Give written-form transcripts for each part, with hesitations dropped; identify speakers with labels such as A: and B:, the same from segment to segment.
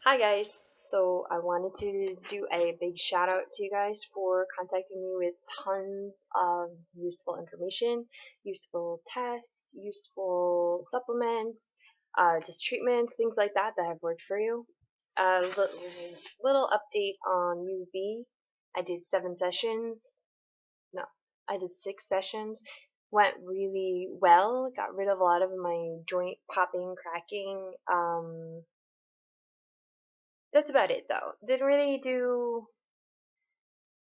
A: Hi guys! So I wanted to do a big shout out to you guys for contacting me with tons of useful information, useful tests, useful supplements, just treatments, things like that that have worked for you. A little update on UV. I did 7 sessions. No, I did 6 sessions. Went really well. Got rid of a lot of my joint popping, cracking. That's about it though. Didn't really do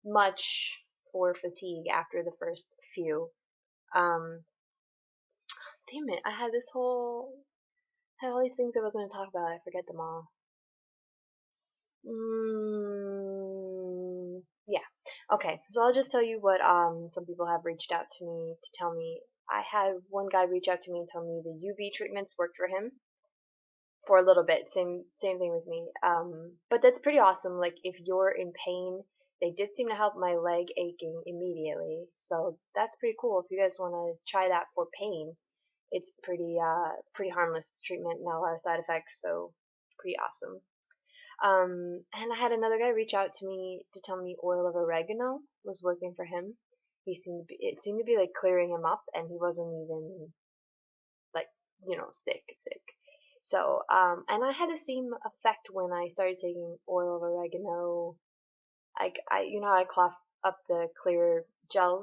A: much for fatigue after the first few. Um, Damn it, I had all these things I was gonna talk about. I forget them all. Yeah. Okay, so I'll just tell you what some people have reached out to me to tell me. I had one guy reach out to me and tell me the UV treatments worked for him for a little bit. Same thing with me. But that's pretty awesome. Like if you're in pain, they did seem to help my leg aching immediately. So that's pretty cool. If you guys want to try that for pain, it's pretty harmless treatment, not a lot of side effects. So pretty awesome. And I had another guy reach out to me to tell me oil of oregano was working for him. It seemed to be like clearing him up, and he wasn't even like sick. So and I had the same effect when I started taking oil of oregano. I cough up the clear gel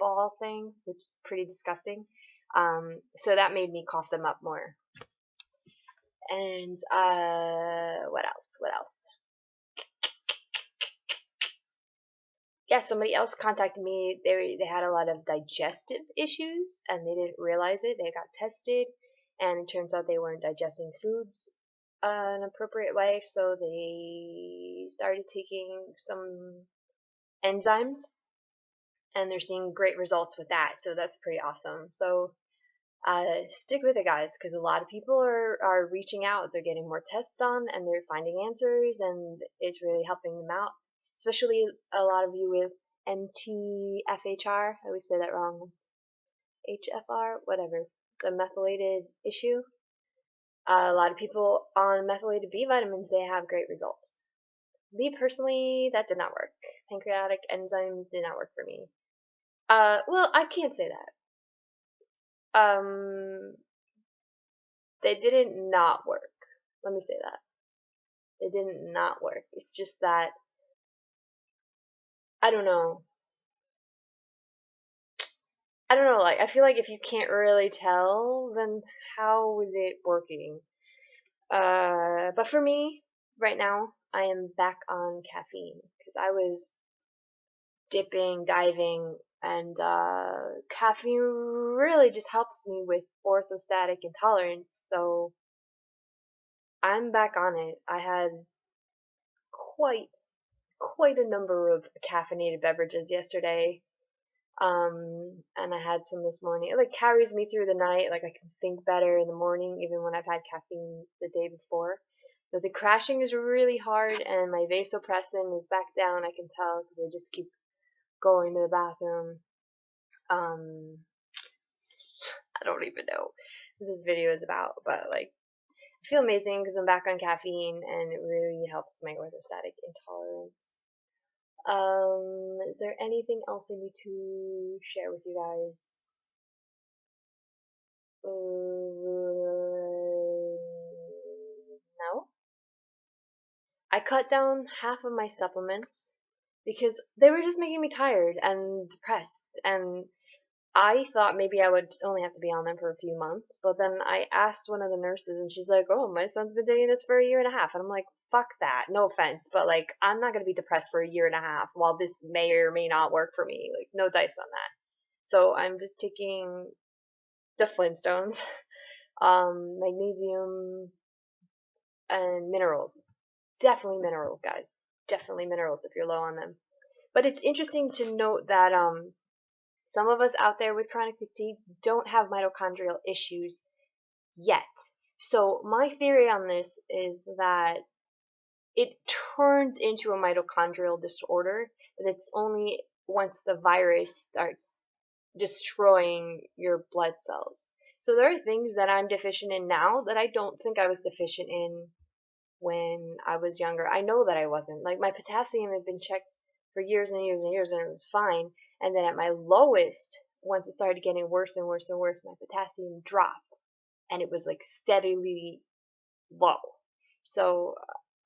A: ball things, which is pretty disgusting. So that made me cough them up more. And what else? What else? Yeah, somebody else contacted me. They had a lot of digestive issues and they didn't realize it. They got tested, and it turns out they weren't digesting foods an appropriate way, so they started taking some enzymes, and they're seeing great results with that. So that's pretty awesome. So stick with it, guys, because a lot of people are reaching out. They're getting more tests done, and they're finding answers, and it's really helping them out. Especially a lot of you with MTFHR. I always say that wrong. HFR, whatever. The methylated issue. A lot of people on methylated B vitamins, they have great results. Me personally, that did not work. Pancreatic enzymes did not work for me. Well, I can't say that. They didn't not work. Let me say that. They didn't not work. It's just that, I don't know. I don't know, like, I feel like if you can't really tell, then how is it working? But for me, right now, I am back on caffeine because I was dipping, diving, and caffeine really just helps me with orthostatic intolerance. So I'm back on it. I had quite quite a number of caffeinated beverages yesterday. And I had some this morning. It like carries me through the night. Like I can think better in the morning, even when I've had caffeine the day before. But the crashing is really hard, and my vasopressin is back down. I can tell because I just keep going to the bathroom. Um, I don't even know what this video is about, but like I feel amazing because I'm back on caffeine, and it really helps my orthostatic intolerance. Is there anything else I need to share with you guys? No. I cut down half of my supplements because they were just making me tired and depressed, and I thought maybe I would only have to be on them for a few months, but then I asked one of the nurses and she's like, "Oh, my son's been taking this for a year and a half." And I'm like, "Fuck that. No offense, but like I'm not going to be depressed for a year and a half while this may or may not work for me. Like no dice on that." So I'm just taking the Flintstones, magnesium and minerals. Definitely minerals, guys. Definitely minerals if you're low on them. But it's interesting to note that some of us out there with chronic fatigue don't have mitochondrial issues yet. So my theory on this is that it turns into a mitochondrial disorder, but it's only once the virus starts destroying your blood cells. So there are things that I'm deficient in now that I don't think I was deficient in when I was younger. I know that I wasn't. Like, my potassium had been checked for years and years and years, and it was fine. And then at my lowest, once it started getting worse and worse and worse, my potassium dropped, and it was like steadily low. So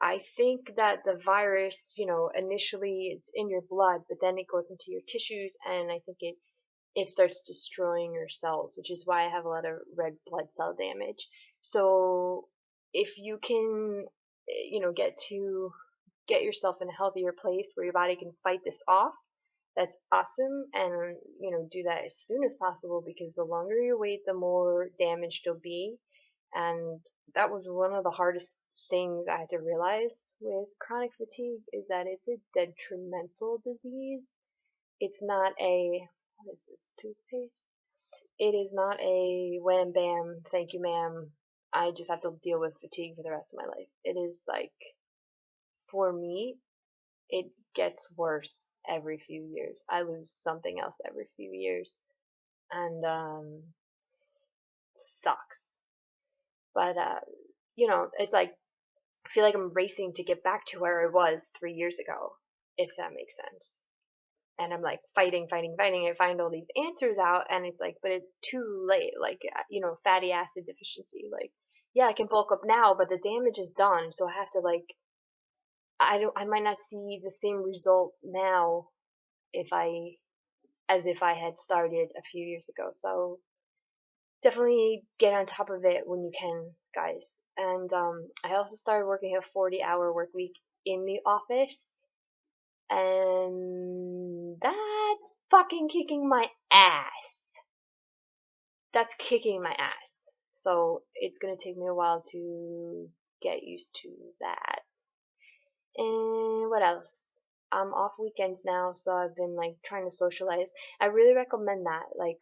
A: I think that the virus, initially it's in your blood, but then it goes into your tissues, and I think it starts destroying your cells, which is why I have a lot of red blood cell damage. So if you can, get yourself in a healthier place where your body can fight this off, that's awesome. And, do that as soon as possible, because the longer you wait, the more damaged you'll be. And that was one of the hardest things I had to realize with chronic fatigue, is that it's a detrimental disease. It's not a, what is this, toothpaste? It is not a wham bam, thank you ma'am, I just have to deal with fatigue for the rest of my life. It is like, for me, it gets worse every few years. I lose something else every few years. And, sucks. But, it's like, I feel like I'm racing to get back to where I was 3 years ago, if that makes sense. And I'm like fighting. I find all these answers out, and it's like, but it's too late. Like, fatty acid deficiency. Like, yeah, I can bulk up now, but the damage is done. So I have to, like, I might not see the same results now as if I had started a few years ago. So definitely get on top of it when you can, guys. And I also started working a 40-hour work week in the office, and that's fucking kicking my ass. That's kicking my ass. So it's gonna take me a while to get used to that. And what else? I'm off weekends now, so I've been like trying to socialize. I really recommend that. Like,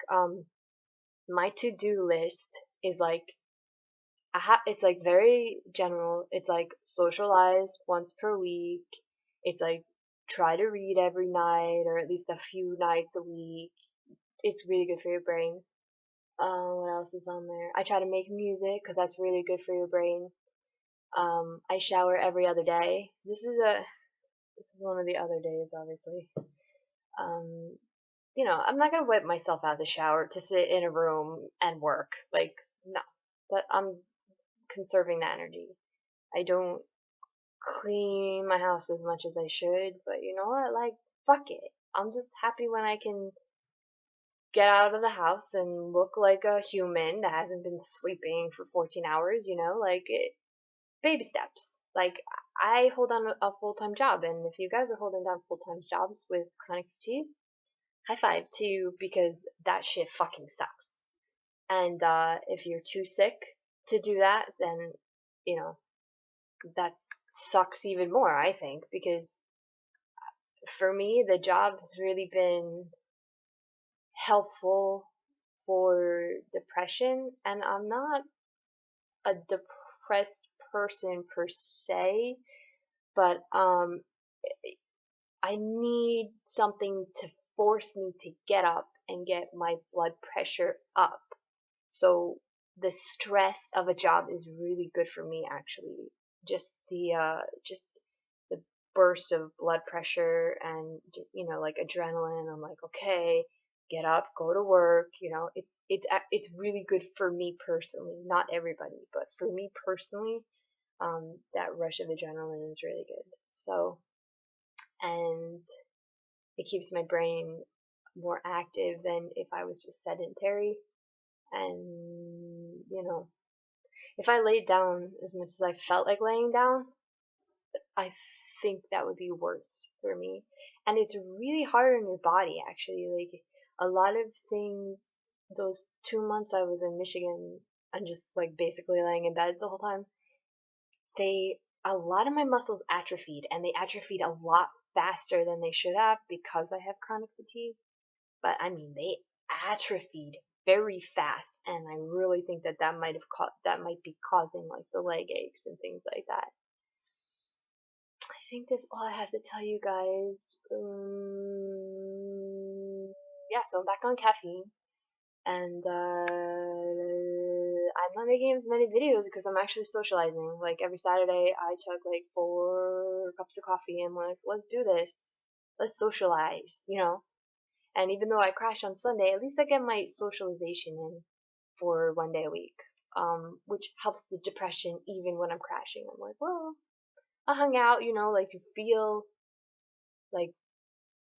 A: my to-do list is like, it's like very general. It's like socialize once per week. It's like try to read every night, or at least a few nights a week. It's really good for your brain. What else is on there? I try to make music because that's really good for your brain. I shower every other day. This is one of the other days, obviously. Um, I'm not gonna whip myself out the shower to sit in a room and work. Like, no. But I'm conserving the energy. I don't clean my house as much as I should, but you know what? Like, fuck it. I'm just happy when I can get out of the house and look like a human that hasn't been sleeping for 14 hours, like, baby steps. Like, I hold on a full-time job, and if you guys are holding down full-time jobs with chronic fatigue, high five to you, because that shit fucking sucks. And if you're too sick to do that, then, that sucks even more, I think, because for me, the job has really been helpful for depression, and I'm not a depressed person per se, but I need something to force me to get up and get my blood pressure up. So the stress of a job is really good for me, actually. Just the burst of blood pressure and, like adrenaline. I'm like, okay, get up, go to work. It's really good for me personally. Not everybody, but for me personally, that rush of adrenaline is really good. So, and it keeps my brain more active than if I was just sedentary. And, if I laid down as much as I felt like laying down, I think that would be worse for me. And it's really hard on your body, actually. Like, a lot of things, those 2 months I was in Michigan and just like basically laying in bed the whole time, a lot of my muscles atrophied, and they atrophied a lot faster than they should have because I have chronic fatigue. But I mean, they atrophied very fast, and I really think that might be causing like the leg aches and things like that. I think that's all I have to tell you guys. Yeah, so I'm back on caffeine, and I'm not making as many videos because I'm actually socializing. Like every Saturday, I chug like 4 cups of coffee. And I'm like, let's do this. Let's socialize, you know. And even though I crash on Sunday, at least I get my socialization in for 1 day a week, which helps the depression even when I'm crashing. I'm like, well, I hung out, you know, like you feel like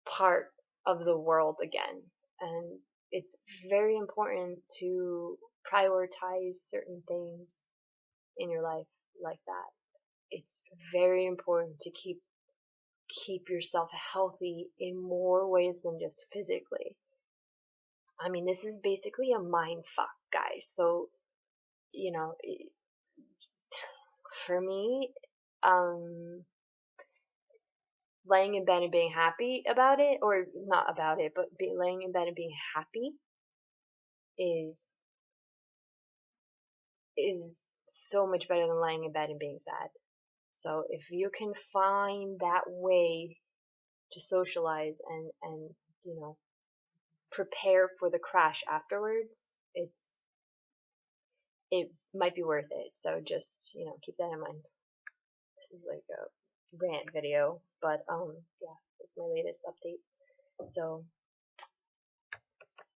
A: part of the world again. And it's very important to prioritize certain things in your life like that. It's very important to keep yourself healthy in more ways than just physically. I mean, this is basically a mind fuck, guys. So, you know, for me, um, laying in bed and being happy about it, or not about it, but laying in bed and being happy is is so much better than laying in bed and being sad. So if you can find that way to socialize and you know prepare for the crash afterwards, it might be worth it. So just keep that in mind. This is like a rant video, but yeah, it's my latest update. So